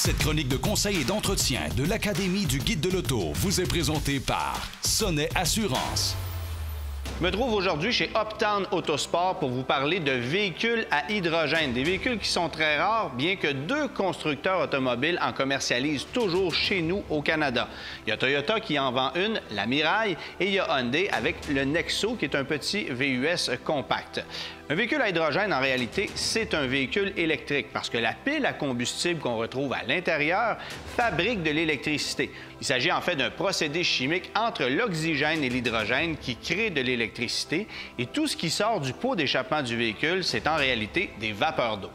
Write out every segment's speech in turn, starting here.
Cette chronique de conseil et d'entretien de l'Académie du Guide de l'Auto vous est présentée par Sonnet Assurance. Je me trouve aujourd'hui chez Uptown Autosport pour vous parler de véhicules à hydrogène. Des véhicules qui sont très rares, bien que 2 constructeurs automobiles en commercialisent toujours chez nous au Canada. Il y a Toyota qui en vend une, la Mirai, et il y a Hyundai avec le Nexo, qui est un petit VUS compact. Un véhicule à hydrogène, en réalité, c'est un véhicule électrique parce que la pile à combustible qu'on retrouve à l'intérieur fabrique de l'électricité. Il s'agit en fait d'un procédé chimique entre l'oxygène et l'hydrogène qui crée de l'électricité et tout ce qui sort du pot d'échappement du véhicule, c'est en réalité des vapeurs d'eau.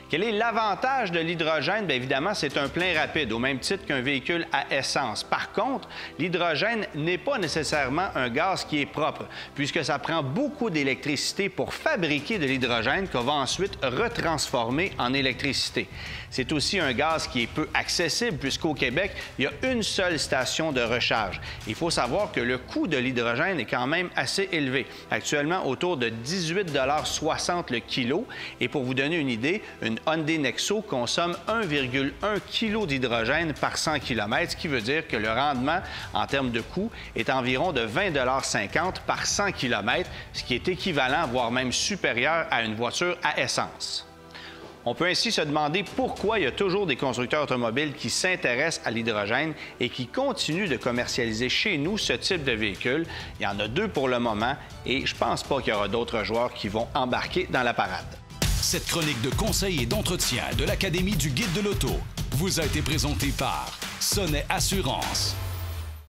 Quel est l'avantage de l'hydrogène? Bien évidemment, c'est un plein rapide, au même titre qu'un véhicule à essence. Par contre, l'hydrogène n'est pas nécessairement un gaz qui est propre, puisque ça prend beaucoup d'électricité pour fabriquer de l'hydrogène qu'on va ensuite retransformer en électricité. C'est aussi un gaz qui est peu accessible, puisqu'au Québec, il y a une seule station de recharge. Il faut savoir que le coût de l'hydrogène est quand même assez élevé, actuellement autour de 18,60 $ le kilo. Et pour vous donner une idée, une Hyundai Nexo consomme 1,1 kg d'hydrogène par 100 km, ce qui veut dire que le rendement en termes de coût est environ de 20,50 $ par 100 km, ce qui est équivalent, voire même supérieur à une voiture à essence. On peut ainsi se demander pourquoi il y a toujours des constructeurs automobiles qui s'intéressent à l'hydrogène et qui continuent de commercialiser chez nous ce type de véhicule. Il y en a 2 pour le moment et je pense pas qu'il y aura d'autres joueurs qui vont embarquer dans la parade. Cette chronique de conseil et d'entretien de l'Académie du Guide de l'Auto vous a été présentée par Sonnet Assurance.